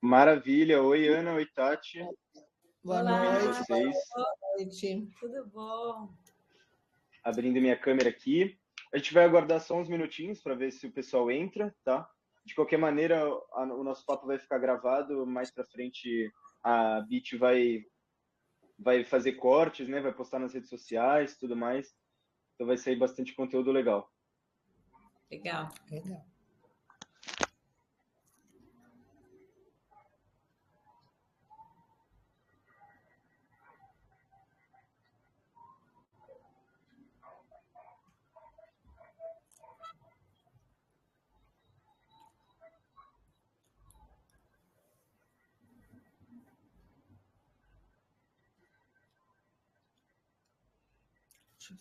Maravilha. Oi, Ana. Oi, Tati. Boa Olá, noite. vocês. Boa noite. Tudo bom? Abrindo minha câmera aqui. A gente vai aguardar só uns minutinhos para ver se o pessoal entra, tá? De qualquer maneira, o nosso papo vai ficar gravado. Mais para frente, a Bit vai fazer cortes, né? Vai postar nas redes sociais, tudo mais. Então vai sair bastante conteúdo legal. Legal.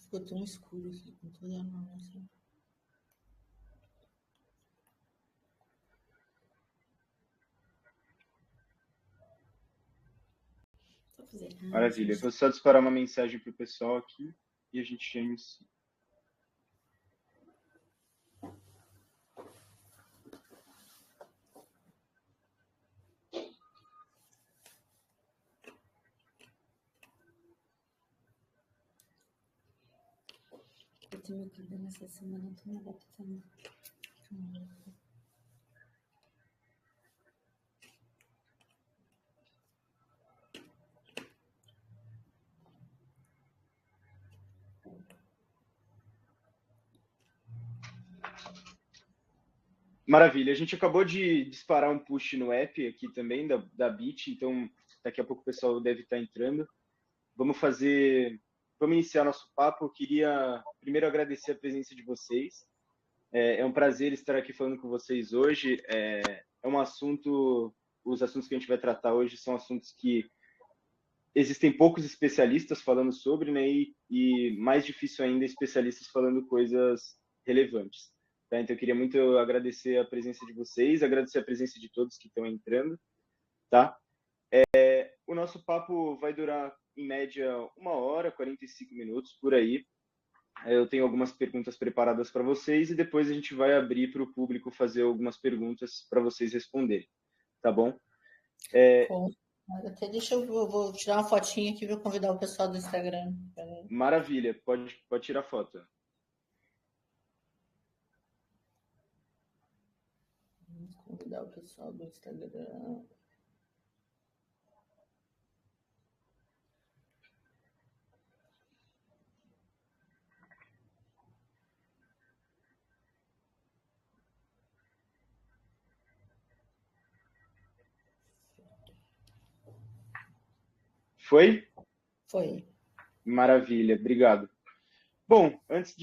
Ficou tão escuro aqui, não tô olhando não, assim. Maravilha. Vou só disparar uma mensagem para o pessoal aqui e a gente já inicia. Eu tenho meu cabelo essa semana, tô me adaptando. Maravilha. A gente acabou de disparar um push no app aqui também, da Bit, então daqui a pouco o pessoal deve estar entrando. Vamos iniciar nosso papo. Eu queria primeiro agradecer a presença de vocês. É um prazer estar aqui falando com vocês hoje. Os assuntos que a gente vai tratar hoje são assuntos que existem poucos especialistas falando sobre, né? E mais difícil ainda, especialistas falando coisas relevantes. Tá? Então, eu queria muito agradecer a presença de vocês, agradecer a presença de todos que estão entrando. Tá? O nosso papo vai durar, em média, 1h, 45 minutos, por aí. Eu tenho algumas perguntas preparadas para vocês e depois a gente vai abrir para o público fazer algumas perguntas para vocês responderem. Tá bom? Até vou tirar uma fotinha aqui para convidar o pessoal do Instagram. Maravilha, pode tirar foto. Vamos convidar o pessoal do Instagram. Foi? Foi. Maravilha, obrigado. Bom, antes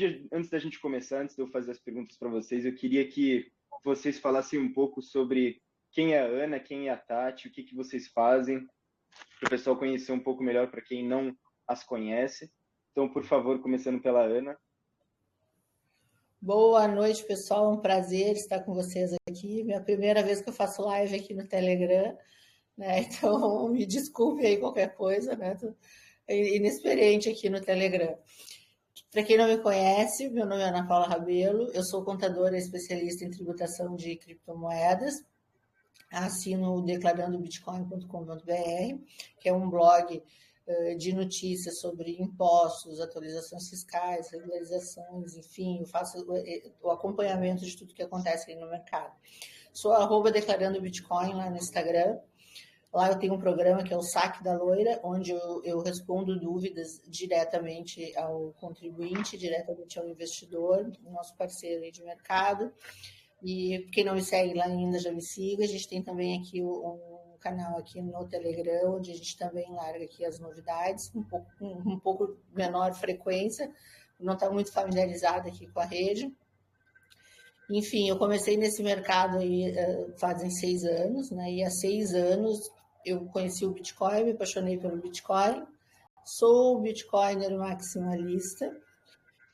da gente começar, antes de eu fazer as perguntas para vocês, eu queria que vocês falassem um pouco sobre quem é a Ana, quem é a Tati, o que vocês fazem, para o pessoal conhecer um pouco melhor, para quem não as conhece. Então, por favor, começando pela Ana. Boa noite, pessoal. Um prazer estar com vocês aqui. Minha primeira vez que eu faço live aqui no Telegram, né? Então, me desculpe aí qualquer coisa, né? Tô inexperiente aqui no Telegram. Para quem não me conhece, meu nome é Ana Paula Rabelo, eu sou contadora especialista em tributação de criptomoedas, assino o declarandobitcoin.com.br, que é um blog de notícias sobre impostos, atualizações fiscais, regularizações, enfim, eu faço o acompanhamento de tudo que acontece aí no mercado. Sou @declarando Bitcoin lá no Instagram. Lá eu tenho um programa que é o Saque da Loira, onde eu respondo dúvidas diretamente ao contribuinte, diretamente ao investidor, nosso parceiro aí de mercado. E quem não me segue lá ainda, já me siga. A gente tem também aqui um canal aqui no Telegram, onde a gente também larga aqui as novidades, um pouco menor frequência, não está muito familiarizada aqui com a rede. Enfim, eu comecei nesse mercado aí fazem 6 anos, né? E há 6 anos eu conheci o Bitcoin, me apaixonei pelo Bitcoin, sou Bitcoiner maximalista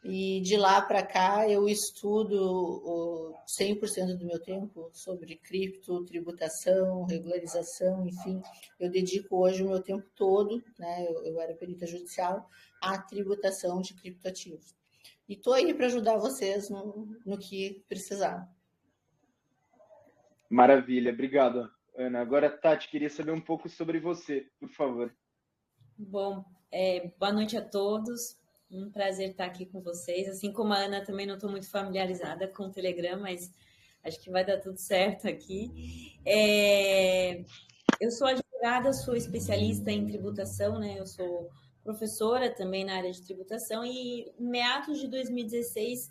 e de lá para cá eu estudo 100% do meu tempo sobre cripto, tributação, regularização, enfim, eu dedico hoje o meu tempo todo, né? Eu era perita judicial, à tributação de criptoativos. E estou aí para ajudar vocês no que precisar. Maravilha, obrigado. Ana. Agora, Tati, queria saber um pouco sobre você, por favor. Bom, boa noite a todos. Um prazer estar aqui com vocês. Assim como a Ana, também não estou muito familiarizada com o Telegram, mas acho que vai dar tudo certo aqui. Eu sou advogada, sou especialista em tributação, né? Eu sou professora também na área de tributação e em meados de 2016,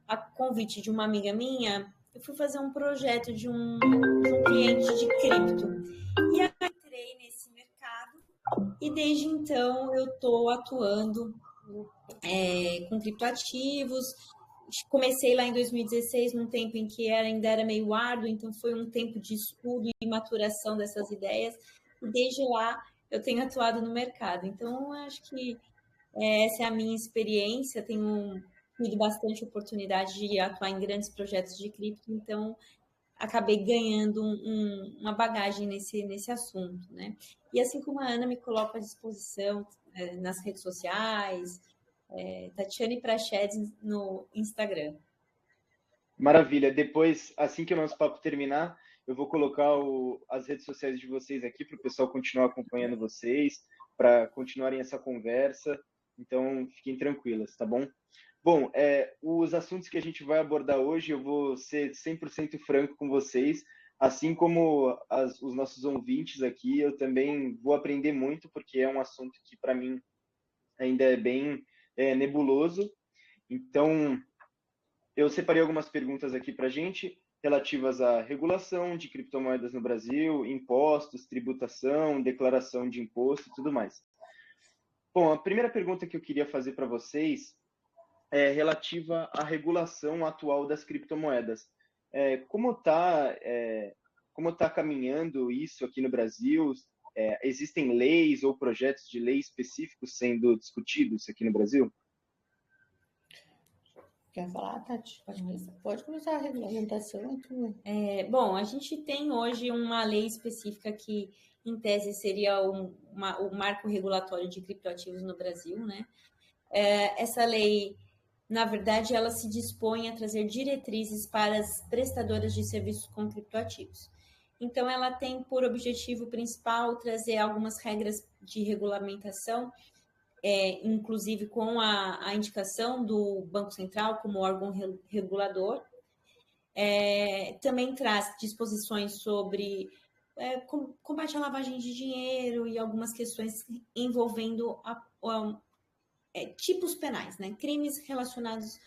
a convite de uma amiga minha, eu fui fazer um projeto de um cliente de cripto. E aí eu entrei nesse mercado e desde então eu estou atuando com criptoativos. Comecei lá em 2016, num tempo em que ainda era meio árduo, então foi um tempo de estudo e maturação dessas ideias. E desde lá eu tenho atuado no mercado. Então, acho que essa é a minha experiência. Tenho tido bastante oportunidade de atuar em grandes projetos de cripto, então acabei ganhando uma bagagem nesse assunto, né? E assim como a Ana, me coloco à disposição nas redes sociais, Tatiane Prachedes no Instagram. Maravilha. Depois, assim que o nosso papo terminar, eu vou colocar as redes sociais de vocês aqui para o pessoal continuar acompanhando vocês, para continuarem essa conversa. Então, fiquem tranquilas, tá bom? Bom, os assuntos que a gente vai abordar hoje, eu vou ser 100% franco com vocês, assim como os nossos ouvintes aqui, eu também vou aprender muito, porque é um assunto que, para mim, ainda é bem nebuloso. Então, eu separei algumas perguntas aqui para a gente, relativas à regulação de criptomoedas no Brasil, impostos, tributação, declaração de imposto e tudo mais. Bom, a primeira pergunta que eu queria fazer para vocês é relativa à regulação atual das criptomoedas. Como está caminhando isso aqui no Brasil? Existem leis ou projetos de lei específicos sendo discutidos aqui no Brasil? Quer falar, Tati? Pode começar a regulamentação. Bom, a gente tem hoje uma lei específica que, em tese, seria o marco regulatório de criptoativos no Brasil, né? Essa lei, na verdade, ela se dispõe a trazer diretrizes para as prestadoras de serviços com criptoativos. Então, ela tem por objetivo principal trazer algumas regras de regulamentação, inclusive com a indicação do Banco Central como órgão regulador. Também traz disposições sobre combate à lavagem de dinheiro e algumas questões envolvendo tipos penais, né? Crimes relacionados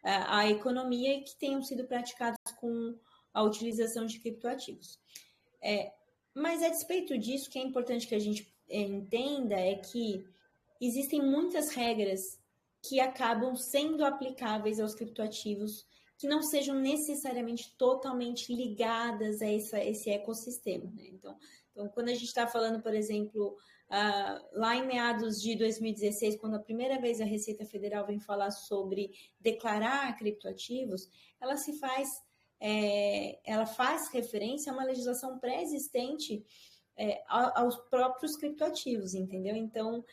à economia e que tenham sido praticados com a utilização de criptoativos. Mas a despeito disso, o que é importante que a gente entenda é que existem muitas regras que acabam sendo aplicáveis aos criptoativos que não sejam necessariamente totalmente ligadas a esse ecossistema, né? Então, quando a gente está falando, por exemplo, lá em meados de 2016, quando a primeira vez a Receita Federal vem falar sobre declarar criptoativos, ela faz referência a uma legislação pré-existente aos próprios criptoativos, entendeu? Então,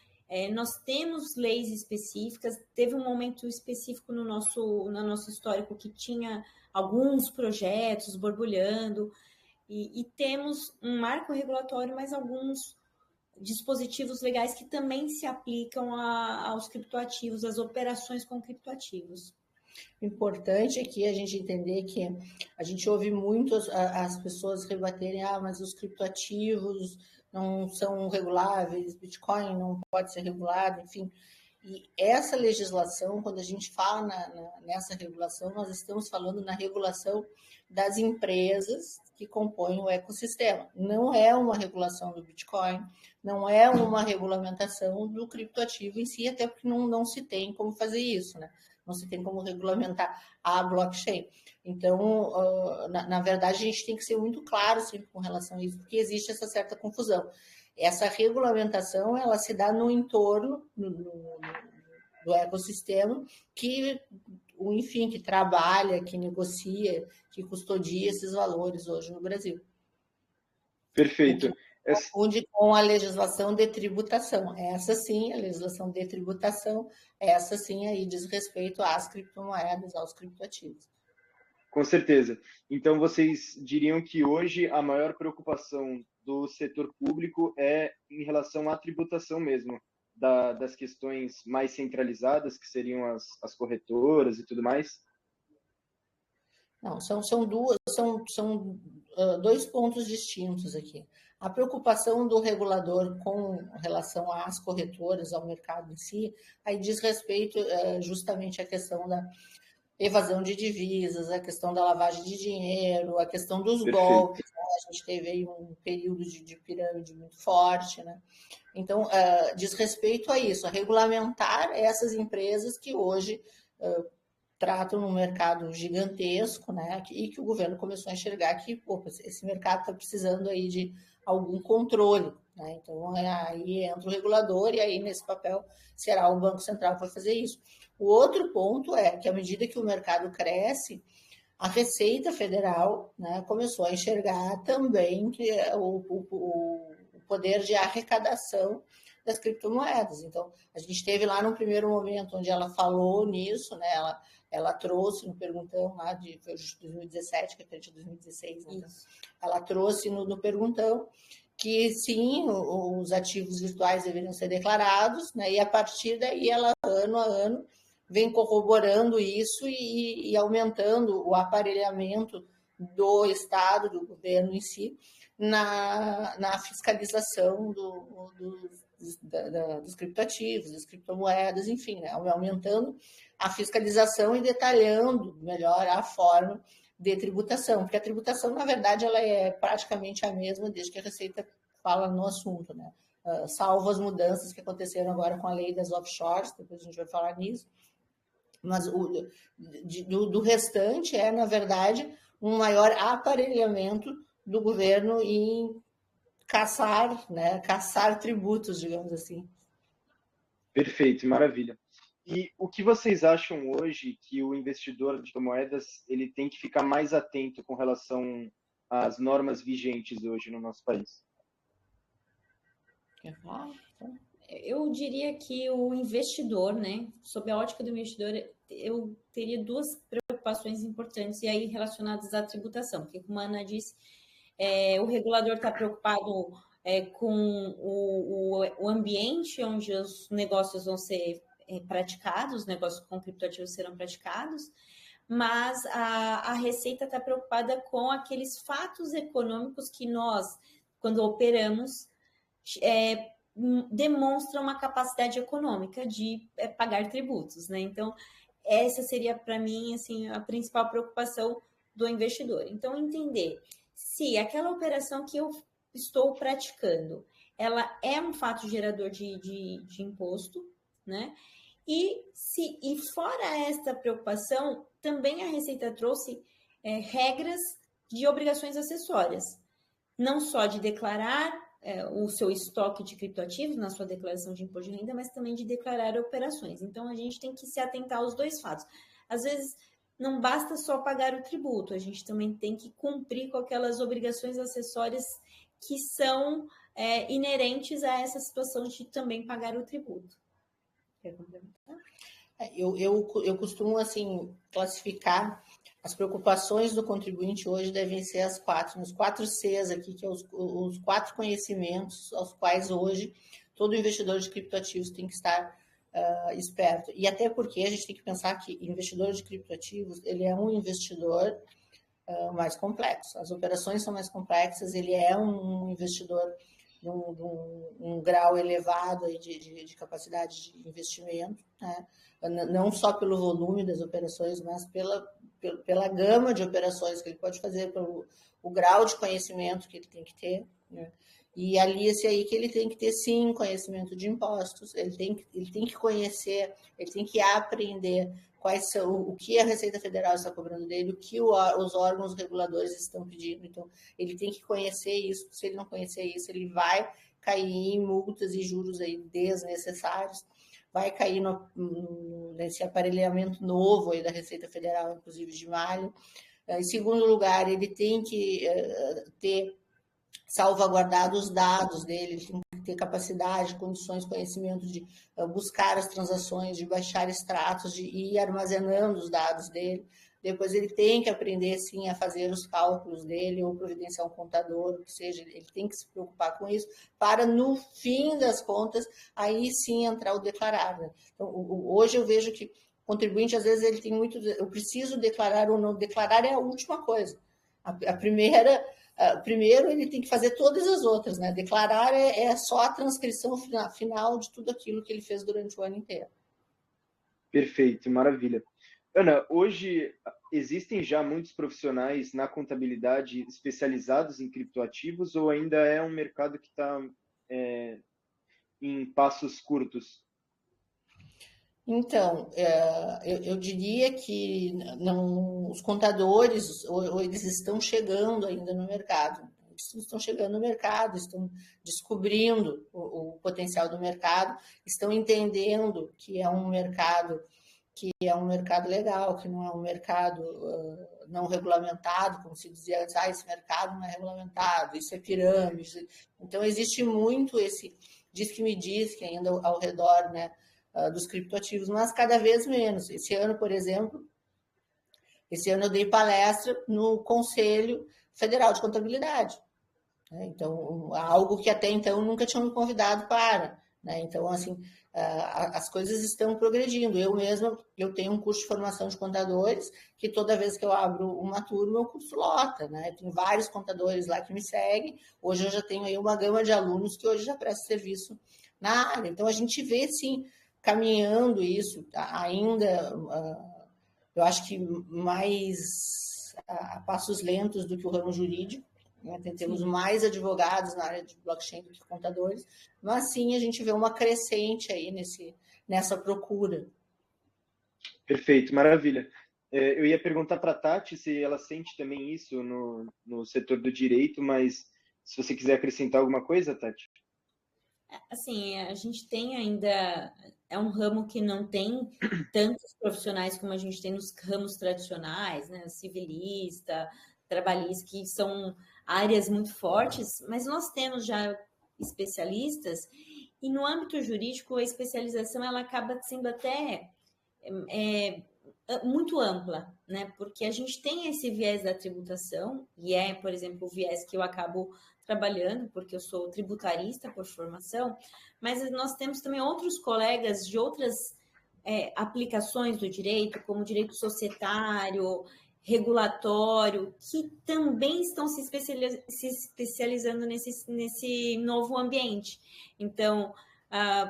nós temos leis específicas, teve um momento específico no nosso histórico que tinha alguns projetos borbulhando, e temos um marco regulatório, mas alguns dispositivos legais que também se aplicam aos criptoativos, às operações com criptoativos. Importante aqui a gente entender que a gente ouve muito as pessoas rebaterem, mas os criptoativos não são reguláveis, Bitcoin não pode ser regulado, enfim. E essa legislação, quando a gente fala nessa regulação, nós estamos falando na regulação das empresas que compõem o ecossistema. Não é uma regulação do Bitcoin, não é uma regulamentação do criptoativo em si, até porque não se tem como fazer isso, né? Não se tem como regulamentar a blockchain. Então, na verdade, a gente tem que ser muito claro sempre com relação a isso, porque existe essa certa confusão. Essa regulamentação, ela se dá no entorno do ecossistema que, enfim, que trabalha, que negocia, que custodia esses valores hoje no Brasil. Perfeito. Confunde com a legislação de tributação. Essa sim, a legislação de tributação, essa sim aí diz respeito às criptomoedas, aos criptoativos. Com certeza. Então, vocês diriam que hoje a maior preocupação do setor público é em relação à tributação mesmo, das questões mais centralizadas, que seriam as corretoras e tudo mais? Não, são dois pontos distintos aqui. A preocupação do regulador com relação às corretoras, ao mercado em si, aí diz respeito justamente à questão da evasão de divisas, a questão da lavagem de dinheiro, a questão dos golpes, né? A gente teve aí um período de pirâmide muito forte, né? Então, diz respeito a isso, a regulamentar essas empresas que hoje tratam um mercado gigantesco, né? E que o governo começou a enxergar que esse mercado está precisando aí de algum controle, né? Então, aí entra o regulador e aí nesse papel será o Banco Central que vai fazer isso. O outro ponto é que à medida que o mercado cresce, a Receita Federal, né, começou a enxergar também que o poder de arrecadação das criptomoedas. Então, a gente teve lá no primeiro momento onde ela falou nisso, né? Ela trouxe no perguntão lá de 2017, que é de 2016, né? Ela trouxe no perguntão que sim, os ativos virtuais deveriam ser declarados, né? E a partir daí ela, ano a ano, vem corroborando isso e aumentando o aparelhamento do Estado, do governo em si, na fiscalização dos criptoativos, das criptomoedas, enfim, né? Aumentando a fiscalização e detalhando melhor a forma de tributação, porque a tributação, na verdade, ela é praticamente a mesma desde que a Receita fala no assunto, né? Salvo as mudanças que aconteceram agora com a lei das offshores, depois a gente vai falar nisso, mas do restante é, na verdade, um maior aparelhamento do governo em caçar, né? Caçar tributos, digamos assim. Perfeito, maravilha. E o que vocês acham hoje que o investidor de criptomoedas ele tem que ficar mais atento com relação às normas vigentes hoje no nosso país? Eu diria que o investidor, né, sob a ótica do investidor, eu teria duas preocupações importantes e aí relacionadas à tributação, porque como a Ana disse, o regulador está preocupado com o ambiente onde os negócios vão ser praticados, os negócios com criptoativos serão praticados, mas a Receita está preocupada com aqueles fatos econômicos que nós, quando operamos, demonstra uma capacidade econômica de pagar tributos, né? Então, essa seria, para mim, assim, a principal preocupação do investidor. Então, entender se aquela operação que eu estou praticando, ela é um fato gerador de imposto, né? E fora esta preocupação, também a Receita trouxe regras de obrigações acessórias, não só de declarar o seu estoque de criptoativos na sua declaração de imposto de renda, mas também de declarar operações. Então, a gente tem que se atentar aos dois fatos. Às vezes, não basta só pagar o tributo, a gente também tem que cumprir com aquelas obrigações acessórias que são inerentes a essa situação de também pagar o tributo. Quer complementar? Eu costumo, assim, classificar as preocupações do contribuinte hoje devem ser os 4 Cs aqui, que é os 4 conhecimentos aos quais hoje todo investidor de criptoativos tem que estar esperto. E até porque a gente tem que pensar que investidor de criptoativos, ele é um investidor mais complexo. As operações são mais complexas, ele é um investidor de um grau elevado aí de capacidade de investimento, né? Não só pelo volume das operações, mas pela gama de operações que ele pode fazer, pelo o grau de conhecimento que ele tem que ter, né? E ali esse aí que ele tem que ter, sim, conhecimento de impostos, ele tem que conhecer, ele tem que aprender quais são, o que a Receita Federal está cobrando dele, o que os órgãos reguladores estão pedindo. Então, ele tem que conhecer isso. Se ele não conhecer isso, ele vai cair em multas e juros aí desnecessários, vai cair nesse aparelhamento novo aí da Receita Federal, inclusive de maio. Em segundo lugar, ele tem que ter salvaguardado os dados dele, ele tem que ter capacidade, condições, conhecimento de buscar as transações, de baixar extratos, de ir armazenando os dados dele. depois ele tem que aprender, sim, a fazer os cálculos dele, ou providenciar um contador, o que seja, ele tem que se preocupar com isso, para, no fim das contas, aí sim entrar o declarar. Né? Então, hoje eu vejo que o contribuinte, às vezes, ele tem muito, eu preciso declarar ou não, declarar é a última coisa. A primeira... primeiro, ele tem que fazer todas as outras, né? Declarar é só a transcrição final de tudo aquilo que ele fez durante o ano inteiro. Perfeito, maravilha. Ana, hoje existem já muitos profissionais na contabilidade especializados em criptoativos ou ainda é um mercado que está em passos curtos? Então, eu diria que não, os contadores, ou eles estão chegando ainda no mercado. Eles estão chegando no mercado, estão descobrindo o potencial do mercado, estão entendendo que é um mercado legal, que não é um mercado não regulamentado, como se dizia antes, esse mercado não é regulamentado, isso é pirâmide. Então, existe muito esse diz que me diz que ainda ao redor, né, dos criptoativos, mas cada vez menos. Esse ano, por exemplo, eu dei palestra no Conselho Federal de Contabilidade. Né? Então, algo que até então nunca tinham me convidado para. Né? Então, assim, as coisas estão progredindo. Eu mesma, eu tenho um curso de formação de contadores, que toda vez que eu abro uma turma, o curso lota. Né? Tem vários contadores lá que me seguem. Hoje eu já tenho aí uma gama de alunos que hoje já prestam serviço na área. Então, a gente vê, sim, caminhando isso, tá? Ainda, eu acho que mais a passos lentos do que o ramo jurídico, né? Temos mais advogados na área de blockchain do que contadores, mas sim a gente vê uma crescente aí nessa procura. Perfeito, maravilha. Eu ia perguntar para a Tati se ela sente também isso no setor do direito, mas se você quiser acrescentar alguma coisa, Tati. Assim, a gente tem ainda, é um ramo que não tem tantos profissionais como a gente tem nos ramos tradicionais, né? Civilista, trabalhista, que são áreas muito fortes, mas nós temos já especialistas, e no âmbito jurídico a especialização ela acaba sendo até muito ampla, né? Porque a gente tem esse viés da tributação, e por exemplo, o viés que eu acabo trabalhando, porque eu sou tributarista por formação, mas nós temos também outros colegas de outras aplicações do direito, como direito societário, regulatório, que também estão se especializando nesse novo ambiente. Então,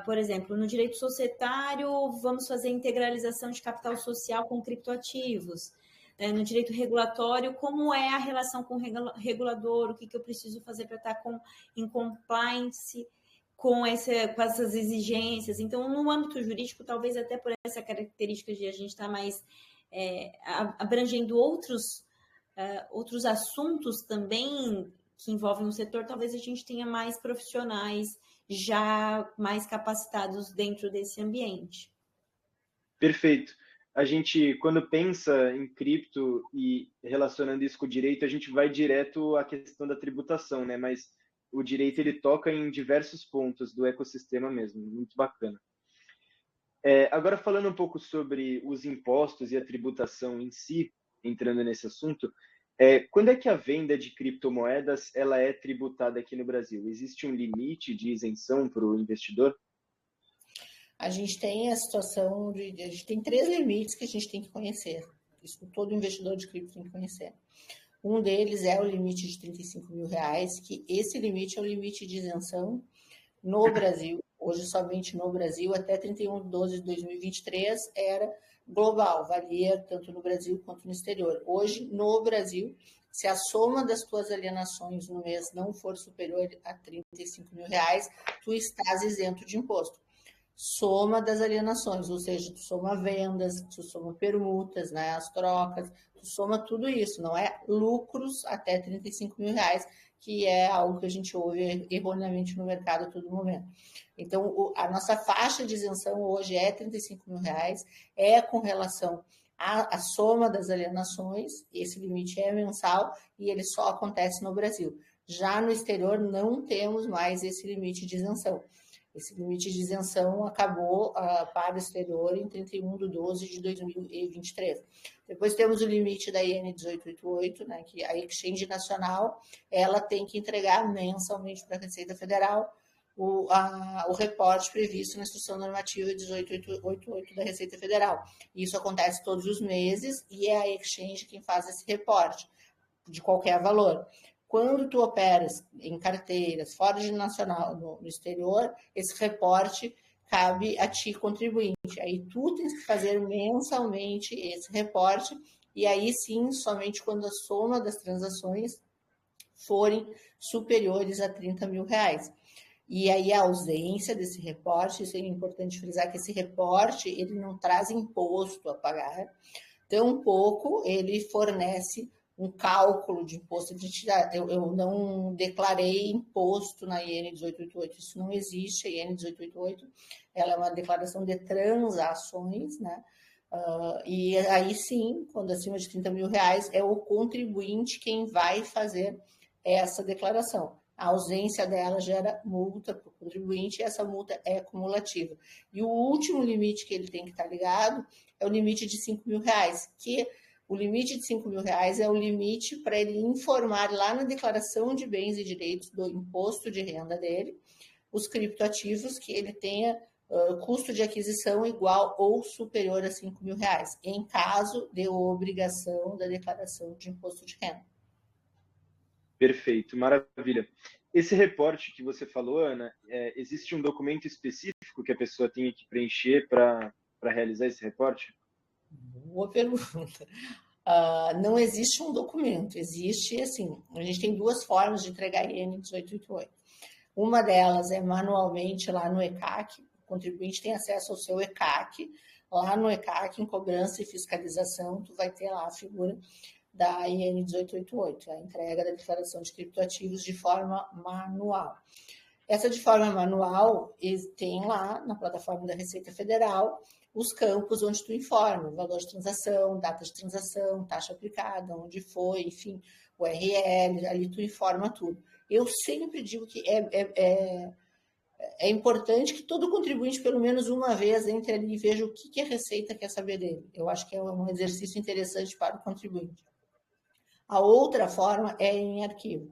por exemplo, no direito societário, vamos fazer integralização de capital social com criptoativos. No direito regulatório, como é a relação com o regulador, o que eu preciso fazer para estar em compliance com essas exigências. Então, no âmbito jurídico, talvez até por essa característica de a gente estar mais abrangendo outros assuntos também que envolvem o setor, talvez a gente tenha mais profissionais já mais capacitados dentro desse ambiente. Perfeito. A gente, quando pensa em cripto e relacionando isso com o direito, a gente vai direto à questão da tributação, né? Mas o direito, ele toca em diversos pontos do ecossistema mesmo. Muito bacana. Agora, falando um pouco sobre os impostos e a tributação em si, entrando nesse assunto, quando é que a venda de criptomoedas ela é tributada aqui no Brasil? Existe um limite de isenção para o investidor? A gente tem a situação a gente tem 3 limites que a gente tem que conhecer. Isso todo investidor de cripto tem que conhecer. Um deles é o limite de R$35 mil, que esse limite é o limite de isenção no Brasil. Hoje, somente no Brasil, até 31/12/2023, era global, valia tanto no Brasil quanto no exterior. Hoje, no Brasil, se a soma das tuas alienações no mês não for superior a R$35 mil, tu estás isento de imposto. Soma das alienações, ou seja, tu soma vendas, tu soma permutas, né, as trocas, tu soma tudo isso, não é lucros até R$35 mil, que é algo que a gente ouve erroneamente no mercado a todo momento. Então, a nossa faixa de isenção hoje é R$35 mil, é com relação à soma das alienações, esse limite é mensal e ele só acontece no Brasil. Já no exterior não temos mais esse limite de isenção. Esse limite de isenção acabou para o exterior em 31/12/2023. Depois temos o limite da IN 1888, né, que a Exchange Nacional ela tem que entregar mensalmente para a Receita Federal o reporte previsto na Instrução Normativa 1888 da Receita Federal. Isso acontece todos os meses e é a Exchange quem faz esse reporte, de qualquer valor. Quando tu operas em carteiras fora de nacional, no exterior, esse reporte cabe a ti, contribuinte. Aí tu tens que fazer mensalmente esse reporte, e aí sim, somente quando a soma das transações forem superiores a 30 mil reais. E aí a ausência desse reporte, isso é importante frisar, que esse reporte ele não traz imposto a pagar, tampouco ele fornece um cálculo de imposto de identidade. Eu não declarei imposto na IN 1888, isso não existe. A IN 1888 ela é uma declaração de transações, né? E aí sim, quando acima de 30 mil reais, é o contribuinte quem vai fazer essa declaração. A ausência dela gera multa para o contribuinte e essa multa é cumulativa. E o último limite que ele tem que estar ligado é o limite de 5 mil reais, que o limite de 5 mil reais é o limite para ele informar lá na declaração de bens e direitos do imposto de renda dele, os criptoativos que ele tenha custo de aquisição igual ou superior a 5 mil reais, em caso de obrigação da declaração de imposto de renda. Perfeito, maravilha. Esse reporte que você falou, Ana, existe um documento específico que a pessoa tem que preencher para realizar esse reporte? Boa pergunta. Não existe um documento, existe assim, a gente tem duas formas de entregar IN 1888. Uma delas é manualmente lá no ECAC, o contribuinte tem acesso ao seu ECAC, lá no ECAC, em cobrança e fiscalização, tu vai ter lá a figura da IN 1888, a entrega da declaração de criptoativos de forma manual. Essa de forma manual tem lá na plataforma da Receita Federal os campos onde tu informa, valor de transação, data de transação, taxa aplicada, onde foi, enfim, o URL, ali tu informa tudo. Eu sempre digo que é importante que todo contribuinte, pelo menos uma vez, entre ali e veja o que a Receita quer saber dele. Eu acho que é um exercício interessante para o contribuinte. A outra forma é em arquivo.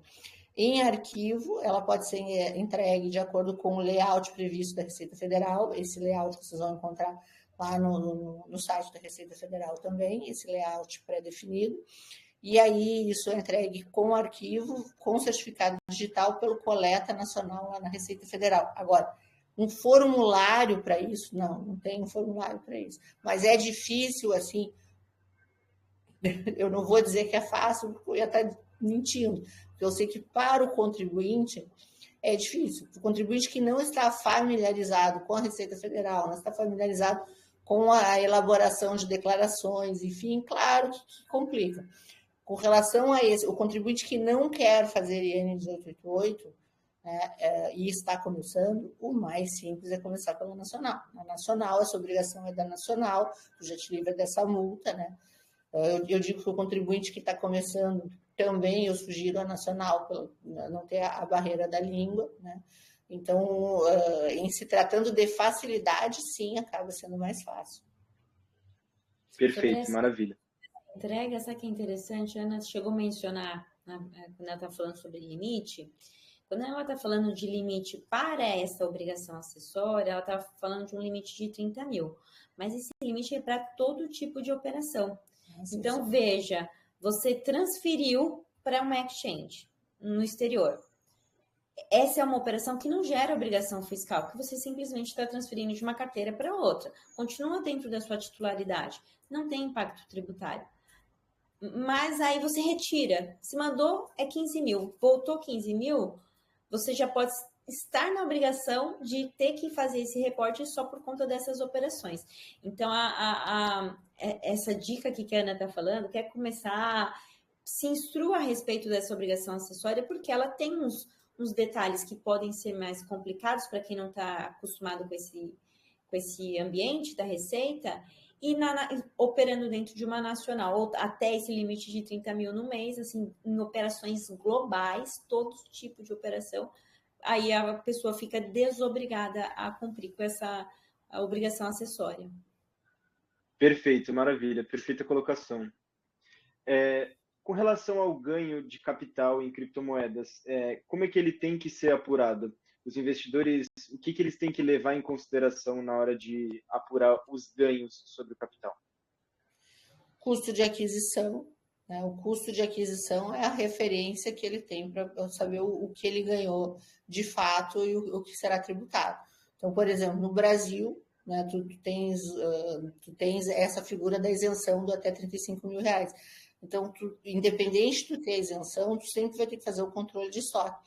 Em arquivo, ela pode ser entregue de acordo com o layout previsto da Receita Federal. Esse layout vocês vão encontrar lá no site da Receita Federal também, esse layout pré-definido. E aí isso é entregue com arquivo, com certificado digital pelo Coleta Nacional lá na Receita Federal. Agora, um formulário para isso? Não tem um formulário para isso. Mas é difícil, assim, eu não vou dizer que é fácil, porque eu ia estar mentindo, porque eu sei que para o contribuinte é difícil. O contribuinte que não está familiarizado com a Receita Federal, não está familiarizado com a elaboração de declarações, enfim, claro que complica. Com relação a esse, o contribuinte que não quer fazer IN 1888, né, e está começando, o mais simples é começar pela Nacional. Na Nacional, essa obrigação é da Nacional, tu já te livra dessa multa, né? Eu digo que o contribuinte que está começando também, eu sugiro a Nacional, não ter a barreira da língua, né? Então, em se tratando de facilidade, sim, acaba sendo mais fácil. Perfeito, maravilha. Entrega, sabe que é interessante? A Ana chegou a mencionar, quando ela está falando sobre limite, quando ela está falando de limite para essa obrigação acessória, ela está falando de um limite de 30 mil. Mas esse limite é para todo tipo de operação. Então, veja, você transferiu para uma exchange no exterior. Essa é uma operação que não gera obrigação fiscal, que você simplesmente está transferindo de uma carteira para outra. Continua dentro da sua titularidade. Não tem impacto tributário. Mas aí você retira. Se mandou, é 15 mil. Voltou 15 mil, você já pode estar na obrigação de ter que fazer esse reporte só por conta dessas operações. Então, essa dica aqui que a Ana está falando, quer começar, se instrua a respeito dessa obrigação acessória, porque ela tem uns detalhes que podem ser mais complicados para quem não está acostumado com esse ambiente da Receita, e operando dentro de uma nacional, ou até esse limite de 30 mil no mês, assim, em operações globais, todo tipo de operação, aí a pessoa fica desobrigada a cumprir com a obrigação acessória. Perfeito, maravilha, perfeita colocação. Com relação ao ganho de capital em criptomoedas, como é que ele tem que ser apurado? Os investidores, o que eles têm que levar em consideração na hora de apurar os ganhos sobre o capital? Custo de aquisição, né? O custo de aquisição é a referência que ele tem para saber o que ele ganhou de fato e o que será tributado. Então, por exemplo, no Brasil, né, tu tens essa figura da isenção do até 35 mil reais. Então, independente de tu ter a isenção, tu sempre vai ter que fazer o controle de estoque.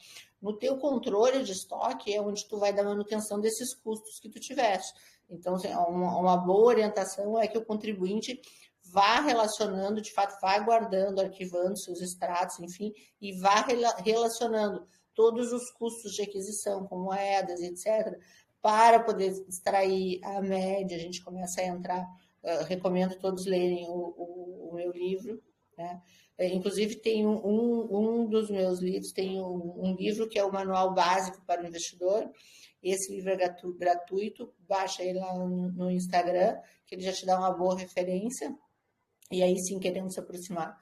No teu controle de estoque é onde tu vai dar manutenção desses custos que tu tiveste. Então, uma boa orientação é que o contribuinte vá relacionando, de fato, vá guardando, arquivando seus extratos, enfim, e vá relacionando todos os custos de aquisição, com moedas, etc., para poder extrair a média. A gente começa a entrar, recomendo todos lerem o meu livro, né? Inclusive, tem um dos meus livros, tem um livro que é o Manual Básico para o Investidor. Esse livro é gratuito, baixa ele lá no Instagram, que ele já te dá uma boa referência. E aí, sim, querendo se aproximar,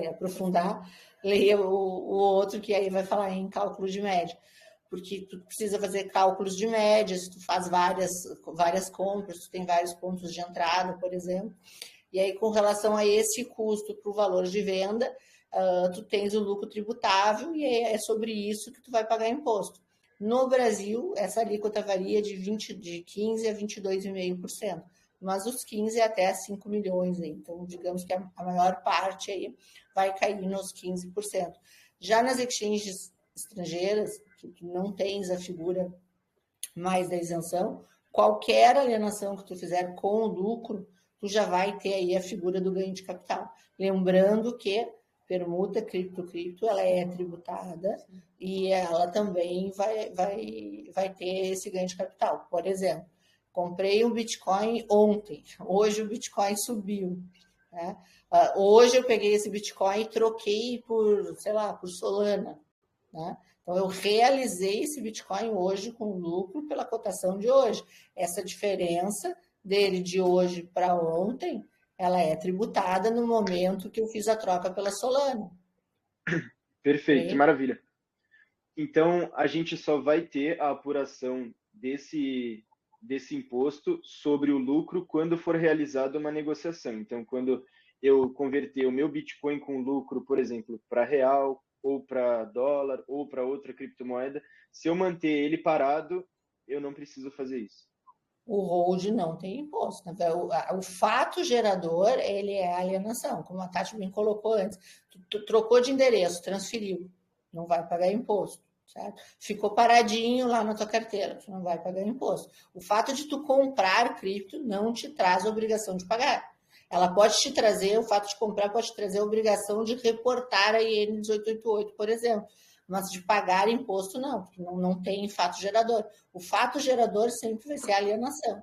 aprofundar, leia o outro, que aí vai falar em cálculo de média. Porque tu precisa fazer cálculos de médias, tu faz várias compras, tu tem vários pontos de entrada, por exemplo. E aí, com relação a esse custo para o valor de venda, tu tens o lucro tributável e é sobre isso que tu vai pagar imposto. No Brasil, essa alíquota varia de 15% a 22,5%, mas os 15% até 5 milhões. Então, digamos que a maior parte aí vai cair nos 15%. Já nas exchanges estrangeiras, que tu não tens a figura mais da isenção, qualquer alienação que tu fizer com o lucro, tu já vai ter aí a figura do ganho de capital. Lembrando que permuta cripto, ela é tributada e ela também vai ter esse ganho de capital. Por exemplo, comprei um Bitcoin ontem, hoje o Bitcoin subiu, né? Hoje eu peguei esse Bitcoin e troquei por, sei lá, por Solana, né? Então, eu realizei esse Bitcoin hoje com lucro pela cotação de hoje. Essa diferença dele de hoje para ontem, ela é tributada no momento que eu fiz a troca pela Solana. Perfeito, que maravilha. Então, a gente só vai ter a apuração desse imposto sobre o lucro quando for realizada uma negociação. Então, quando eu converter o meu Bitcoin com lucro, por exemplo, para real, ou para dólar, ou para outra criptomoeda, se eu manter ele parado, eu não preciso fazer isso. O hold não tem imposto, né? O fato gerador, ele é a alienação, como a Tati bem colocou antes. Tu trocou de endereço, transferiu, não vai pagar imposto, certo? Ficou paradinho lá na tua carteira, tu não vai pagar imposto. O fato de tu comprar cripto não te traz a obrigação de pagar. Ela pode te trazer, o fato de comprar pode te trazer a obrigação de reportar a IN 1888, por exemplo. Mas de pagar imposto, não, porque não tem fato gerador. O fato gerador sempre vai ser a alienação.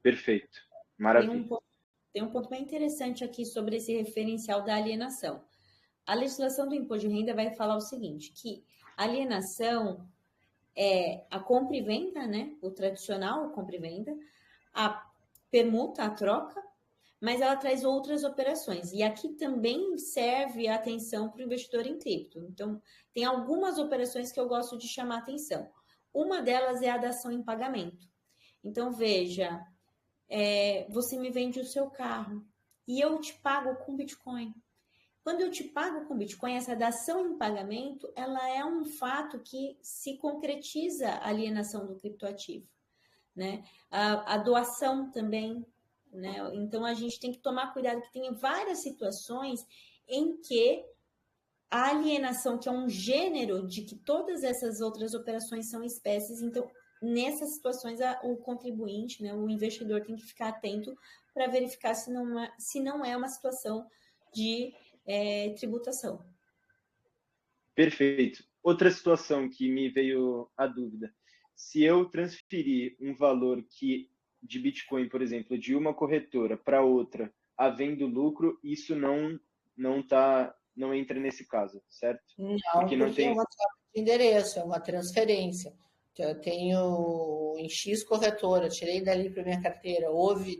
Perfeito. Maravilha. Tem um ponto bem interessante aqui sobre esse referencial da alienação. A legislação do imposto de renda vai falar o seguinte, que alienação é a compra e venda, né? O tradicional, compra e venda, a permuta, a troca, mas ela traz outras operações. E aqui também serve a atenção para o investidor em cripto. Então, tem algumas operações que eu gosto de chamar atenção. Uma delas é a dação em pagamento. Então, veja, você me vende o seu carro e eu te pago com Bitcoin. Quando eu te pago com Bitcoin, essa dação em pagamento, ela é um fato que se concretiza a alienação do criptoativo, né? A doação também, né? Então, a gente tem que tomar cuidado que tem várias situações em que a alienação, que é um gênero de que todas essas outras operações são espécies, então, nessas situações, o contribuinte, né, o investidor tem que ficar atento para verificar se não é uma situação de tributação. Perfeito. Outra situação que me veio a dúvida. Se eu transferir um valor de Bitcoin, por exemplo, de uma corretora para outra, havendo lucro, isso não está não entra nesse caso, certo? Não, Porque não porque é tem... uma troca de endereço, é uma transferência. Então, eu tenho em X corretora, tirei dali para minha carteira.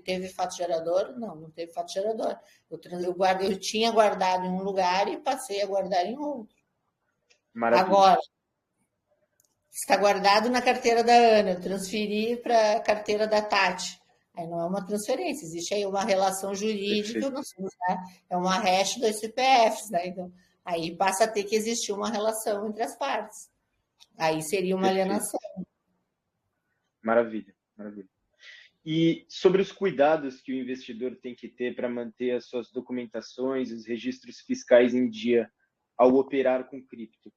Teve fato gerador? Não, não teve fato gerador. Eu tinha guardado em um lugar e passei a guardar em outro. Maravilha. Agora, está guardado na carteira da Ana, eu transferi para a carteira da Tati. Aí não é uma transferência, existe aí uma relação jurídica, Perfeito. é uma hash dos CPFs, né? Então, aí passa a ter que existir uma relação entre as partes. Aí seria uma Perfeito. alienação. Maravilha, maravilha. E sobre os cuidados que o investidor tem que ter para manter as suas documentações, os registros fiscais em dia ao operar com cripto?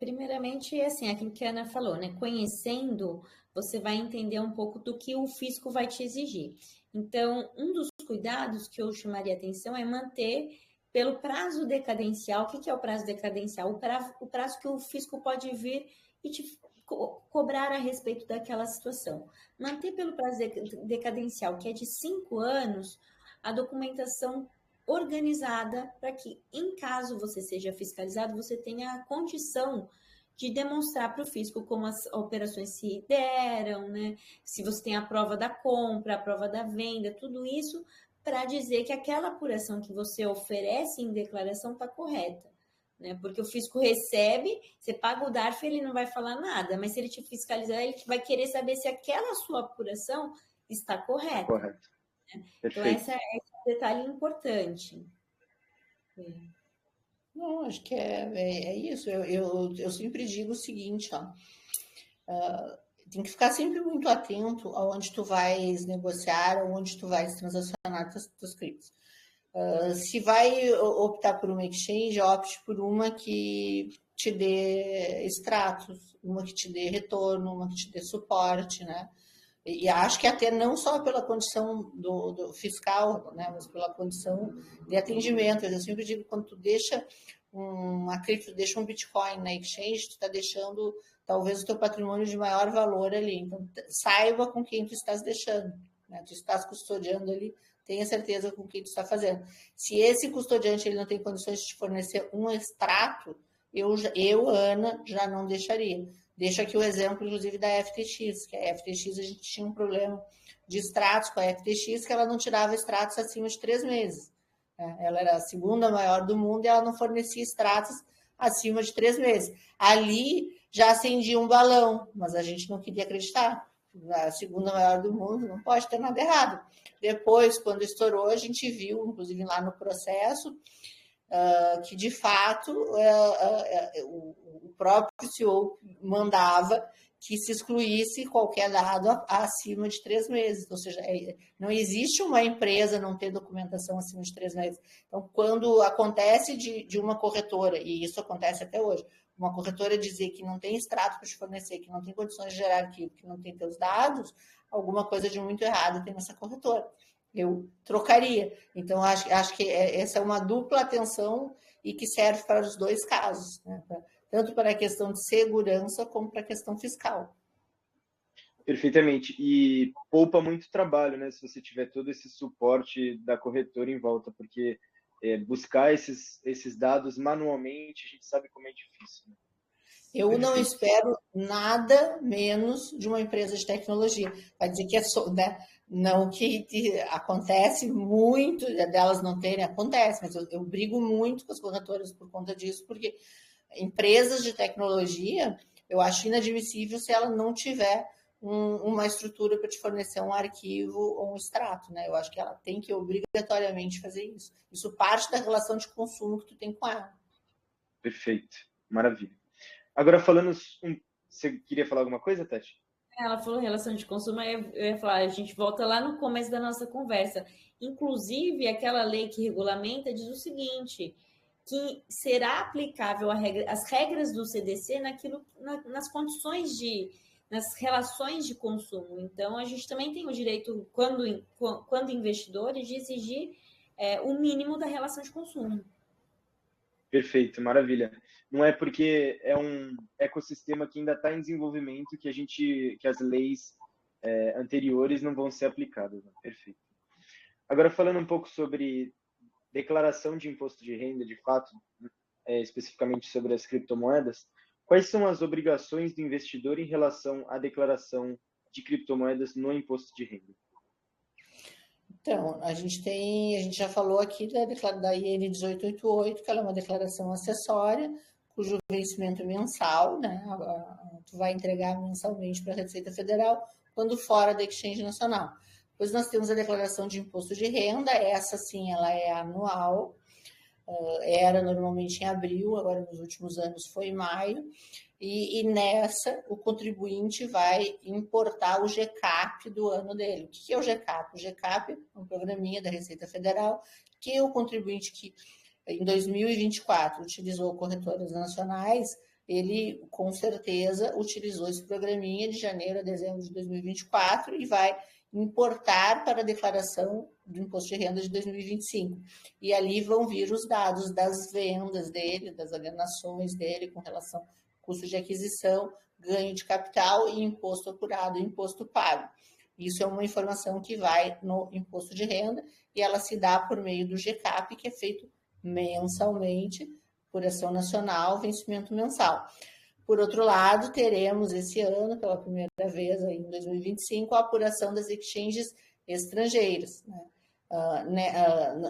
Primeiramente, assim, aquilo que a Ana falou, né? Conhecendo, você vai entender um pouco do que o fisco vai te exigir. Então, um dos cuidados que eu chamaria atenção é manter pelo prazo decadencial. O que é o prazo decadencial? O prazo que o fisco pode vir e te cobrar a respeito daquela situação. Manter pelo prazo decadencial, que é de 5 anos, a documentação organizada para que, em caso você seja fiscalizado, você tenha a condição de demonstrar para o fisco como as operações se deram, né? Se você tem a prova da compra, a prova da venda, tudo isso para dizer que aquela apuração que você oferece em declaração está correta. Né? Porque o fisco recebe, você paga o DARF, ele não vai falar nada, mas se ele te fiscalizar, ele vai querer saber se aquela sua apuração está correta. Correto. Né? Então, Perfeito. esse é um detalhe importante. Não, acho que é isso. Eu sempre digo o seguinte, ó. Tem que ficar sempre muito atento aonde tu vais negociar, aonde tu vais transacionar teus criptos. Se vai optar por uma exchange, opte por uma que te dê extratos, uma que te dê retorno, uma que te dê suporte, né? E acho que até não só pela condição do fiscal, né, mas pela condição de atendimento. Eu sempre digo, quando tu deixa uma cripto, deixa um Bitcoin na exchange, tu está deixando talvez o teu patrimônio de maior valor ali. Então, saiba com quem tu estás deixando, né? Tu estás custodiando ali, tenha certeza com quem tu está fazendo. Se esse custodiante ele não tem condições de te fornecer um extrato, eu, Ana, já não deixaria. Deixo aqui o exemplo, inclusive, da FTX, que a FTX a gente tinha um problema de extratos com a FTX, que ela não tirava extratos acima de 3 meses. Ela era a segunda maior do mundo e ela não fornecia extratos acima de 3 meses. Ali já acendia um balão, mas a gente não queria acreditar. A segunda maior do mundo não pode ter nada errado. Depois, quando estourou, a gente viu, inclusive lá no processo, que de fato o próprio CEO mandava que se excluísse qualquer dado acima de 3 meses. Ou seja, não existe uma empresa não ter documentação acima de 3 meses. Então, quando acontece de uma corretora, e isso acontece até hoje, uma corretora dizer que não tem extrato para te fornecer, que não tem condições de gerar arquivo, que não tem teus dados, alguma coisa de muito errado tem nessa corretora. Eu trocaria. Então, acho que essa é uma dupla atenção e que serve para os dois casos, né? Tanto para a questão de segurança como para a questão fiscal. Perfeitamente. E poupa muito trabalho, né? Se você tiver todo esse suporte da corretora em volta, porque buscar esses dados manualmente, a gente sabe como é difícil. Né? Eu não espero nada menos de uma empresa de tecnologia. Vai dizer que né? Não que acontece muito delas não terem, acontece, mas eu brigo muito com as corretoras por conta disso, porque empresas de tecnologia, eu acho inadmissível se ela não tiver uma estrutura para te fornecer um arquivo ou um extrato, né? Eu acho que ela tem que obrigatoriamente fazer isso. Isso parte da relação de consumo que tu tem com ela. Perfeito, maravilha. Agora falando, você queria falar alguma coisa, Tati? Ela falou relação de consumo, eu ia falar, a gente volta lá no começo da nossa conversa. Inclusive, aquela lei que regulamenta diz o seguinte, que será aplicável as regras do CDC nas condições nas relações de consumo. Então, a gente também tem o direito, quando investidores, de exigir o mínimo da relação de consumo. Perfeito, maravilha. Não é porque é um ecossistema que ainda está em desenvolvimento que as leis anteriores não vão ser aplicadas. Né? Perfeito. Agora, falando um pouco sobre declaração de imposto de renda, de fato, especificamente sobre as criptomoedas, quais são as obrigações do investidor em relação à declaração de criptomoedas no imposto de renda? Então, a gente já falou aqui da IN 1888, que ela é uma declaração acessória, cujo vencimento mensal, né? Tu vai entregar mensalmente para a Receita Federal, quando fora da Exchange Nacional. Depois nós temos a declaração de imposto de renda, essa sim, ela é anual, era normalmente em abril, agora nos últimos anos foi em maio, e nessa o contribuinte vai importar o GCAP do ano dele. O que é o GCAP? O GCAP é um programinha da Receita Federal que o contribuinte que em 2024 utilizou corretoras nacionais, ele com certeza utilizou esse programinha de janeiro a dezembro de 2024 e vai importar para a declaração do imposto de renda de 2025. E ali vão vir os dados das vendas dele, das alienações dele com relação custo de aquisição, ganho de capital e imposto apurado e imposto pago. Isso é uma informação que vai no imposto de renda e ela se dá por meio do GCAP, que é feito mensalmente, apuração nacional, vencimento mensal. Por outro lado, teremos esse ano, pela primeira vez, aí, em 2025, a apuração das exchanges estrangeiras. Né?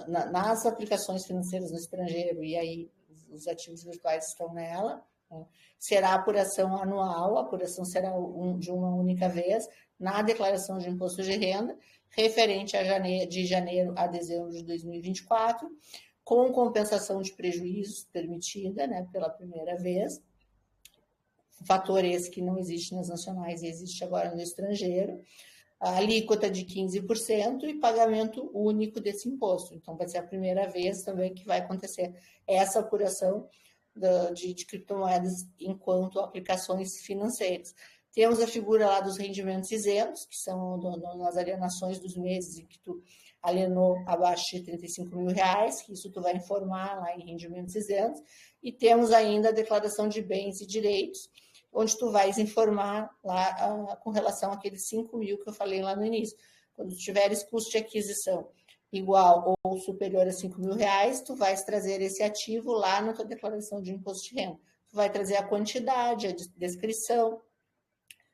Nas aplicações financeiras no estrangeiro, e aí os ativos virtuais estão nela, né? Será apuração anual, a apuração será de uma única vez, na declaração de imposto de renda, referente de janeiro a dezembro de 2024, com compensação de prejuízos permitida, né, pela primeira vez, fator esse que não existe nas nacionais e existe agora no estrangeiro, a alíquota de 15% e pagamento único desse imposto. Então, vai ser a primeira vez também que vai acontecer essa apuração de criptomoedas enquanto aplicações financeiras. Temos a figura lá dos rendimentos isentos, que são nas alienações dos meses em que tu alienou abaixo de R$35 mil, que isso tu vai informar lá em rendimentos isentos. E temos ainda a declaração de bens e direitos, onde tu vais informar lá com relação àqueles 5 mil que eu falei lá no início. Quando tu tiveres custo de aquisição igual ou superior a R$5 mil, tu vais trazer esse ativo lá na tua declaração de imposto de renda. Tu vai trazer a quantidade, a descrição,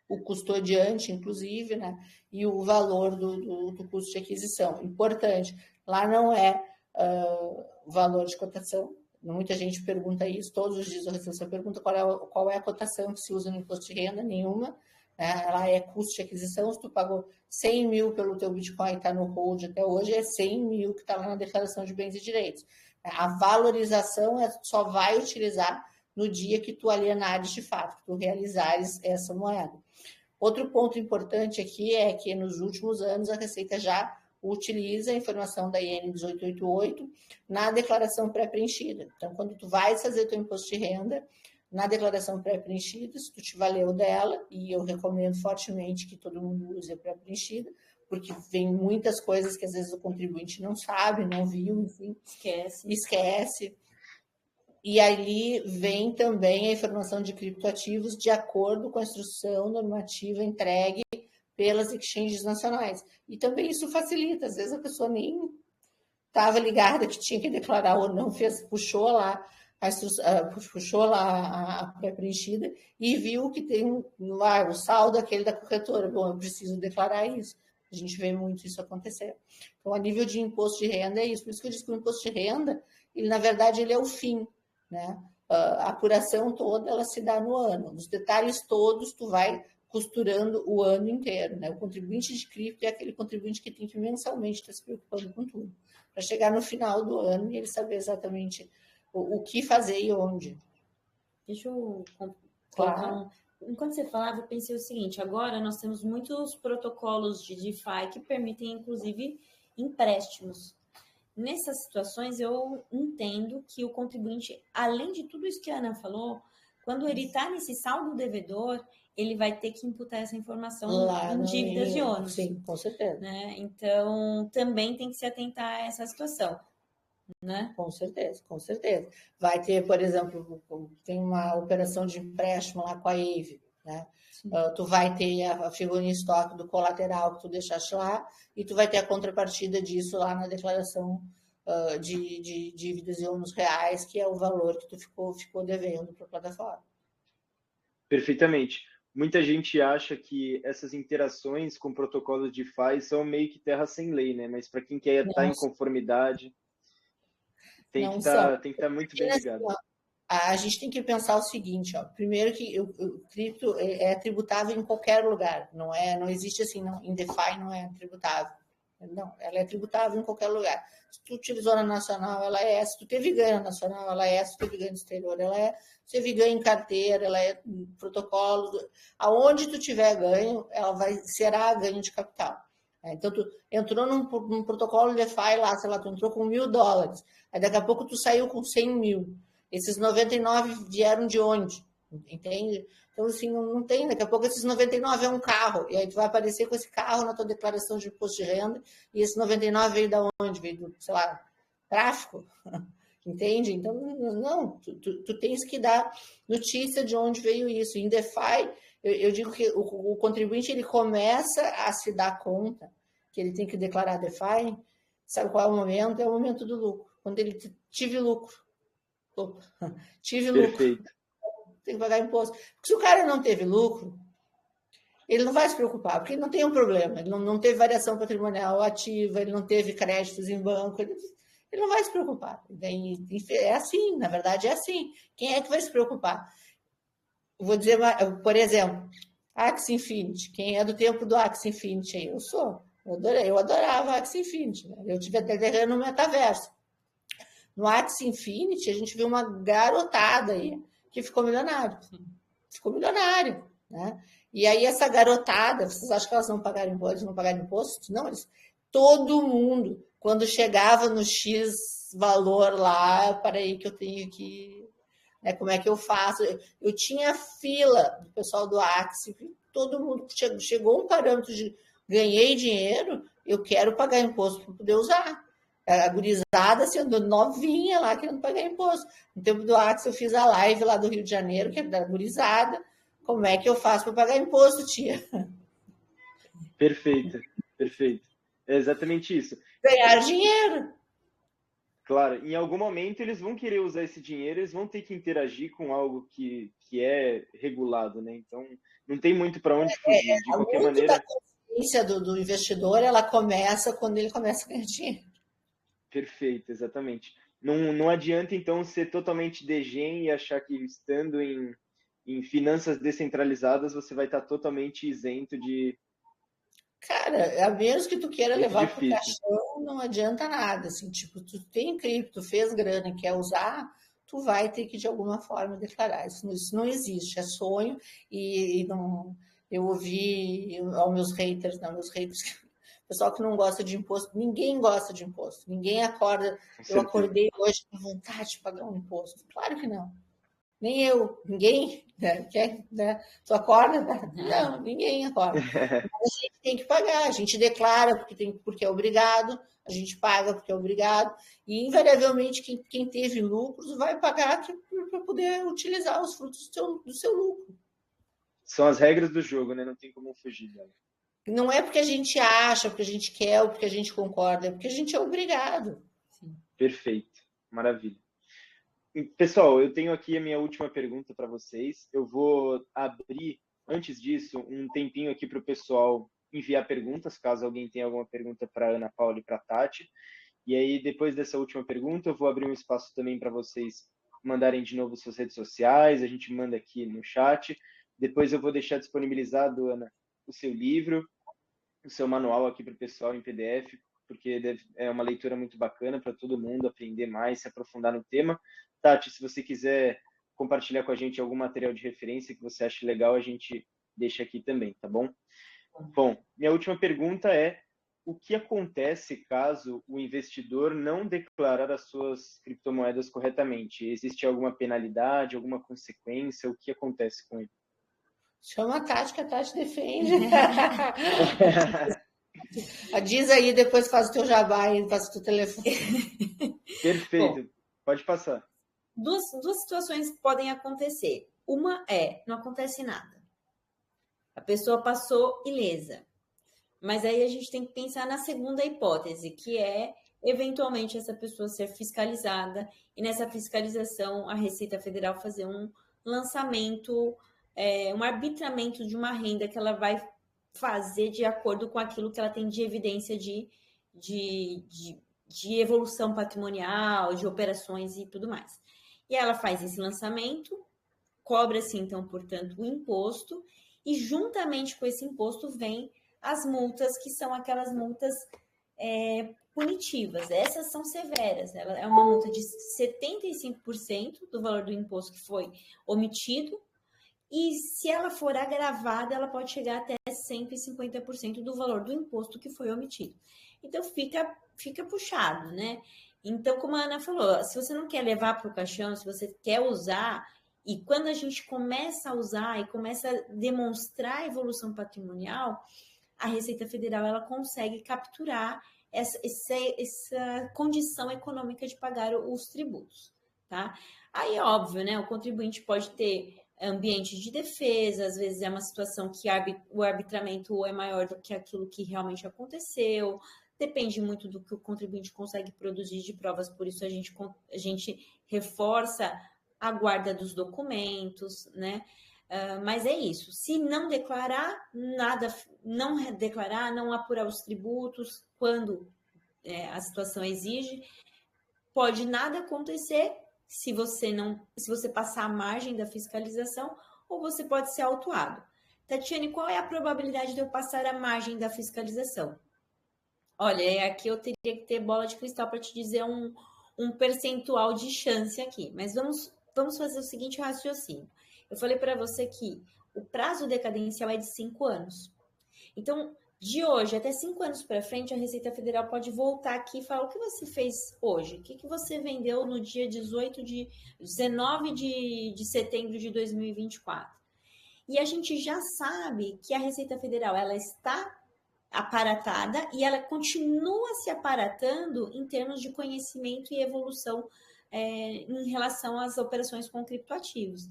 o custodiante, inclusive, né? E o valor do custo de aquisição. Importante, lá não é valor de cotação. Muita gente pergunta isso, todos os dias eu recebo essa pergunta, qual é a cotação que se usa no imposto de renda? Nenhuma. Ela é custo de aquisição, se tu pagou 100 mil pelo teu Bitcoin e está no hold até hoje, é 100 mil que está lá na declaração de bens e direitos. A valorização só vai utilizar no dia que tu alienares de fato, que tu realizares essa moeda. Outro ponto importante aqui é que nos últimos anos a Receita já utiliza a informação da IN 1888 na declaração pré-preenchida. Então, quando tu vais fazer teu imposto de renda, na declaração pré-preenchida, se tu te valeu dela, e eu recomendo fortemente que todo mundo use a pré-preenchida, porque vem muitas coisas que às vezes o contribuinte não sabe, não viu, enfim. Esquece. E ali vem também a informação de criptoativos de acordo com a instrução normativa entregue pelas exchanges nacionais. E também isso facilita, às vezes a pessoa nem estava ligada que tinha que declarar ou não, puxou lá a pré-preenchida e viu que tem o saldo aquele da corretora. Bom, eu preciso declarar isso. A gente vê muito isso acontecer. Então, a nível de imposto de renda é isso. Por isso que eu disse que o imposto de renda, ele, na verdade, ele é o fim, né? A apuração toda, ela se dá no ano. Os detalhes todos, tu vai costurando o ano inteiro, né? O contribuinte de cripto é aquele contribuinte que tem que mensalmente estar se preocupando com tudo, para chegar no final do ano e ele saber exatamente o que fazer e onde. Deixa eu colocar Enquanto você falava, eu pensei o seguinte: agora nós temos muitos protocolos de DeFi que permitem, inclusive, empréstimos. Nessas situações, eu entendo que o contribuinte, além de tudo isso que a Ana falou, quando ele está nesse saldo devedor, ele vai ter que imputar essa informação em dívidas de ônus. Sim, com certeza. Né? Então, também tem que se atentar a essa situação. Né? Com certeza, com certeza. Vai ter, por exemplo, tem uma operação de empréstimo lá com a Eve, né? Tu vai ter a figurinha estoque do colateral que tu deixaste lá e tu vai ter a contrapartida disso lá na declaração de dívidas em ônus reais, que é o valor que tu ficou devendo para a plataforma. Perfeitamente. Muita gente acha que essas interações com protocolos de DeFi são meio que terra sem lei, né? Mas para quem quer estar em conformidade, tem que estar muito bem ligado. A gente tem que pensar o seguinte, ó. Primeiro que o cripto é tributável em qualquer lugar, não existe assim, em DeFi não é tributável. Não, ela é tributável em qualquer lugar. Se tu utilizou na nacional, ela é. Se tu teve ganho na nacional, ela é. Se tu teve ganho no exterior, ela é. Se teve ganho em carteira, ela é protocolo. Aonde tu tiver ganho, ela será ganho de capital. Então, tu entrou num protocolo DeFi lá, sei lá, tu entrou com $1.000. Aí daqui a pouco tu saiu com 100 mil. Esses 99 vieram de onde? Entende? Então, assim, não tem. Daqui a pouco esses 99 é um carro. E aí tu vai aparecer com esse carro na tua declaração de imposto de renda. E esse 99 veio da onde? Veio do, sei lá, tráfico? Entende? Então, não. Tu tens que dar notícia de onde veio isso. Em DeFi, eu digo que o contribuinte ele começa a se dar conta que ele tem que declarar DeFi. Sabe qual é o momento? É o momento do lucro. Quando ele tive lucro. Opa, tive Perfeito. lucro. Tem que pagar imposto. Porque se o cara não teve lucro, ele não vai se preocupar, porque ele não tem um problema. Ele não teve variação patrimonial ativa, ele não teve créditos em banco, ele não vai se preocupar. É assim, na verdade é assim. Quem é que vai se preocupar? Vou dizer, por exemplo, Axie Infinity. Quem é do tempo do Axie Infinity aí? Eu sou. Eu adorava Axie Infinity. Né? Eu tive até terreno no metaverso. No Axie Infinity, a gente viu uma garotada aí que ficou milionário. Ficou milionário, né? E aí essa garotada, vocês acham que elas não pagaram imposto? Eles não pagaram imposto? Não, todo mundo, quando chegava no X valor lá, para aí que eu tenho que... Né, como é que eu faço? Eu tinha fila do pessoal do Axie, todo mundo chegou um parâmetro de ganhei dinheiro, eu quero pagar imposto para poder usar. A gurizada sendo novinha lá, querendo pagar imposto. No tempo do Axie, eu fiz a live lá do Rio de Janeiro, que é da gurizada. Como é que eu faço para pagar imposto, tia? Perfeito, perfeito. É exatamente isso. Ganhar dinheiro. Claro, em algum momento eles vão querer usar esse dinheiro, eles vão ter que interagir com algo que é regulado, né? Então, não tem muito para onde fugir. De qualquer maneira... da consciência do investidor, ela começa quando ele começa a ganhar dinheiro. Perfeito, exatamente. Não adianta, então, ser totalmente degen e achar que estando em finanças descentralizadas você vai estar totalmente isento de... Cara, a menos que tu queira Muito levar para o difícil. caixão, não adianta nada. Assim, tipo, tu tem cripto, fez grana e quer usar, tu vai ter que, de alguma forma, declarar. Isso não existe, é sonho. E não, eu ouvi aos meus haters, pessoal que não gosta de imposto, ninguém gosta de imposto. Ninguém acorda. Eu acordei hoje com vontade de pagar um imposto. Claro que não. Nem eu, ninguém, né? Quer, né? Tu acorda? Não, ninguém acorda. Mas a gente tem que pagar, a gente declara porque é obrigado, a gente paga porque é obrigado, e invariavelmente quem teve lucros vai pagar para poder utilizar os frutos do seu lucro. São as regras do jogo, né? Não tem como fugir dela. Não é porque a gente acha, porque a gente quer ou porque a gente concorda, é porque a gente é obrigado. Perfeito, maravilha. Pessoal, eu tenho aqui a minha última pergunta para vocês. Eu vou abrir, antes disso, um tempinho aqui para o pessoal enviar perguntas, caso alguém tenha alguma pergunta para a Ana Paula e para a Tati. E aí, depois dessa última pergunta, eu vou abrir um espaço também para vocês mandarem de novo suas redes sociais, a gente manda aqui no chat. Depois eu vou deixar disponibilizado, Ana, o seu livro, o seu manual aqui para o pessoal em PDF, porque é uma leitura muito bacana para todo mundo aprender mais, se aprofundar no tema. Tati, se você quiser compartilhar com a gente algum material de referência que você ache legal, a gente deixa aqui também, tá bom? Bom, minha última pergunta é: o que acontece caso o investidor não declarar as suas criptomoedas corretamente? Existe alguma penalidade, alguma consequência? O que acontece com ele? Chama a Tati, que a Tati defende. Diz aí, depois faz o teu jabá e faz o teu telefone. Perfeito. Bom, pode passar. Duas situações podem acontecer. Uma é, não acontece nada. A pessoa passou ilesa. Mas aí a gente tem que pensar na segunda hipótese, que é eventualmente essa pessoa ser fiscalizada e nessa fiscalização a Receita Federal fazer um lançamento, um arbitramento de uma renda que ela vai fazer de acordo com aquilo que ela tem de evidência de evolução patrimonial, de operações e tudo mais. E ela faz esse lançamento, cobra-se, então, portanto, o imposto, e juntamente com esse imposto vem as multas, que são aquelas multas punitivas. Essas são severas. Ela é uma multa de 75% do valor do imposto que foi omitido, e se ela for agravada, ela pode chegar até 150% do valor do imposto que foi omitido. Então, fica puxado, né? Então, como a Ana falou, se você não quer levar para o caixão, se você quer usar, e quando a gente começa a usar e começa a demonstrar a evolução patrimonial, a Receita Federal ela consegue capturar essa condição econômica de pagar os tributos, tá? Aí, óbvio, né? O contribuinte pode ter ambiente de defesa, às vezes é uma situação que o arbitramento é maior do que aquilo que realmente aconteceu, depende muito do que o contribuinte consegue produzir de provas, por isso a gente reforça a guarda dos documentos, né? Mas é isso. Se não declarar nada, não apurar os tributos quando a situação exige, pode nada acontecer se você passar a margem da fiscalização, ou você pode ser autuado. Tatiane, qual é a probabilidade de eu passar a margem da fiscalização? Olha, aqui eu teria que ter bola de cristal para te dizer um percentual de chance aqui, mas vamos fazer o seguinte raciocínio. Eu falei para você que o prazo decadencial é de 5 anos. Então, de hoje até 5 anos para frente, a Receita Federal pode voltar aqui e falar o que você fez hoje, o que você vendeu no dia 19 de setembro de 2024. E a gente já sabe que a Receita Federal ela está aparatada e ela continua se aparatando em termos de conhecimento e evolução em relação às operações com criptoativos.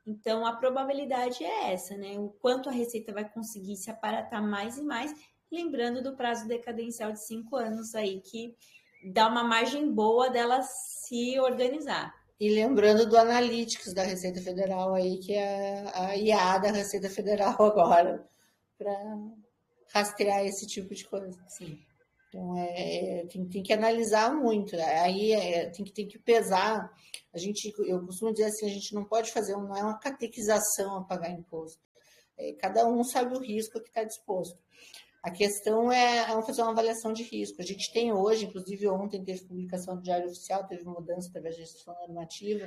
Então, a probabilidade é essa, né? O quanto a Receita vai conseguir se aparatar mais e mais, lembrando do prazo decadencial de 5 anos aí, que dá uma margem boa dela se organizar. E lembrando do Analytics da Receita Federal aí, que é a IA da Receita Federal agora, para rastrear esse tipo de coisa. Sim. Então, tem que analisar muito. Aí tem que pesar. Eu costumo dizer assim, a gente não pode fazer, não é uma catequização a pagar imposto. Cada um sabe o risco que está disposto. A questão é fazer uma avaliação de risco. A gente tem hoje, inclusive ontem teve publicação do Diário Oficial, teve mudança através da gestão normativa,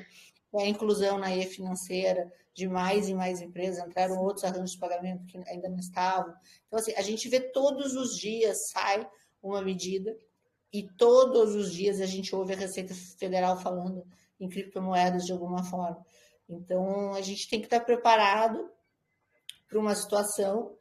a inclusão na e-financeira de mais e mais empresas, entraram outros arranjos de pagamento que ainda não estavam. Então, assim, a gente vê todos os dias, sai uma medida, e todos os dias a gente ouve a Receita Federal falando em criptomoedas de alguma forma. Então, a gente tem que estar preparado para uma situação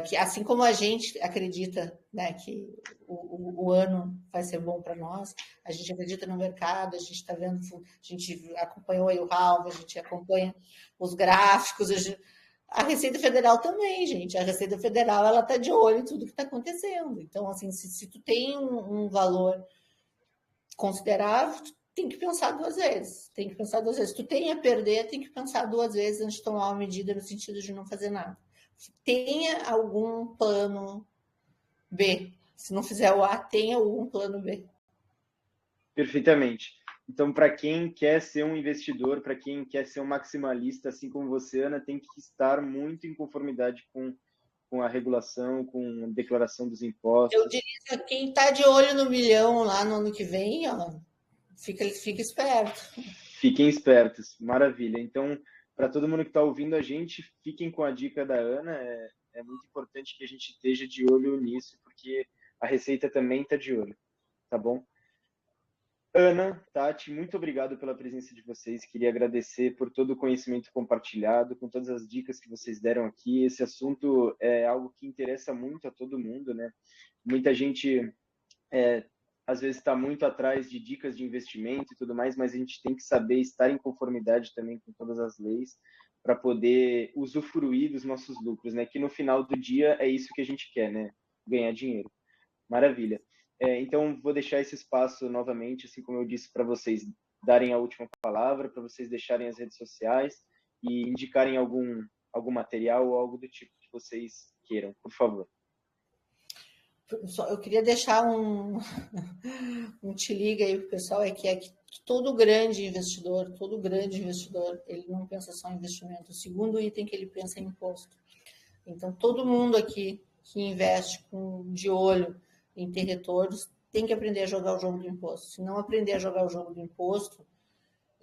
que, assim como a gente acredita, né, que o ano vai ser bom para nós, a gente acredita no mercado, a gente está vendo, a gente acompanhou aí o Ralph, a gente acompanha os gráficos, a Receita Federal também, gente. A Receita Federal ela está de olho em tudo que está acontecendo. Então, assim, se tu tem um valor considerável, tu tem que pensar 2 vezes. Tem que pensar 2 vezes. Se tu tem a perder, tem que pensar 2 vezes antes de tomar uma medida no sentido de não fazer nada. Tenha algum plano B. Se não fizer o A, tenha algum plano B. Perfeitamente. Então, para quem quer ser um investidor, para quem quer ser um maximalista, assim como você, Ana, tem que estar muito em conformidade com a regulação, com a declaração dos impostos. Eu diria que quem está de olho no milhão lá no ano que vem, ó, fica esperto. Fiquem espertos. Maravilha. Então, para todo mundo que está ouvindo a gente, fiquem com a dica da Ana. É muito importante que a gente esteja de olho nisso, porque a Receita também está de olho. Tá bom? Ana, Tati, muito obrigado pela presença de vocês. Queria agradecer por todo o conhecimento compartilhado, com todas as dicas que vocês deram aqui. Esse assunto é algo que interessa muito a todo mundo, né? Muita gente, às vezes, está muito atrás de dicas de investimento e tudo mais, mas a gente tem que saber estar em conformidade também com todas as leis para poder usufruir dos nossos lucros, né? Que no final do dia é isso que a gente quer, né? Ganhar dinheiro. Maravilha. Então, vou deixar esse espaço novamente, assim como eu disse, para vocês darem a última palavra, para vocês deixarem as redes sociais e indicarem algum material ou algo do tipo que vocês queiram, por favor. Eu queria deixar um te liga aí para o pessoal, que todo grande investidor, ele não pensa só em investimento. O segundo item que ele pensa é imposto. Então, todo mundo aqui que investe de olho em ter retornos tem que aprender a jogar o jogo do imposto. Se não aprender a jogar o jogo do imposto,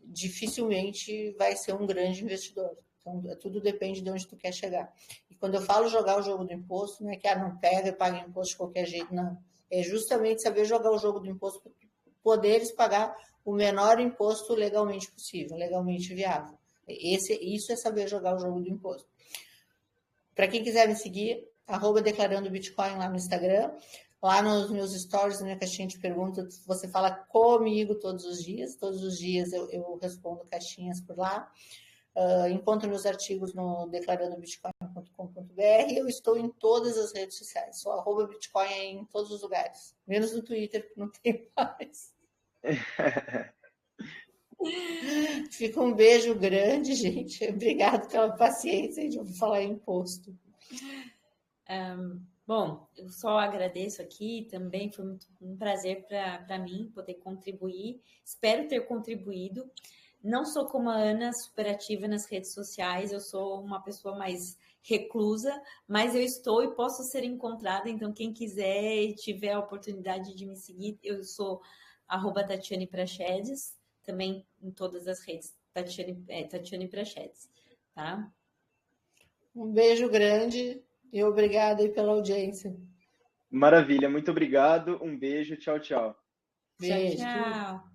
dificilmente vai ser um grande investidor. Então, tudo depende de onde tu quer chegar. E quando eu falo jogar o jogo do imposto, não é que não pega e paga imposto de qualquer jeito, não. É justamente saber jogar o jogo do imposto para poderes pagar o menor imposto legalmente possível, legalmente viável. Isso é saber jogar o jogo do imposto. Para quem quiser me seguir, @declarando Bitcoin lá no Instagram. Lá nos meus stories, na minha caixinha de perguntas, você fala comigo todos os dias. Todos os dias eu respondo caixinhas por lá. Encontro meus artigos no declarandobitcoin.com.br. Eu estou em todas as redes sociais. Sou @bitcoin em todos os lugares. Menos no Twitter, que não tem mais. Fica um beijo grande, gente. Obrigado pela paciência de eu falar em imposto. Bom, eu só agradeço aqui, também foi um prazer para mim poder contribuir, espero ter contribuído. Não sou como a Ana, super ativa nas redes sociais, eu sou uma pessoa mais reclusa, mas eu estou e posso ser encontrada, então quem quiser e tiver a oportunidade de me seguir, eu sou @Tatiane Prachedes, também em todas as redes, Tatiane Prachedes, tá? Um beijo grande. E obrigada aí pela audiência. Maravilha, muito obrigado. Um beijo, tchau, tchau. Beijo. Tchau, tchau.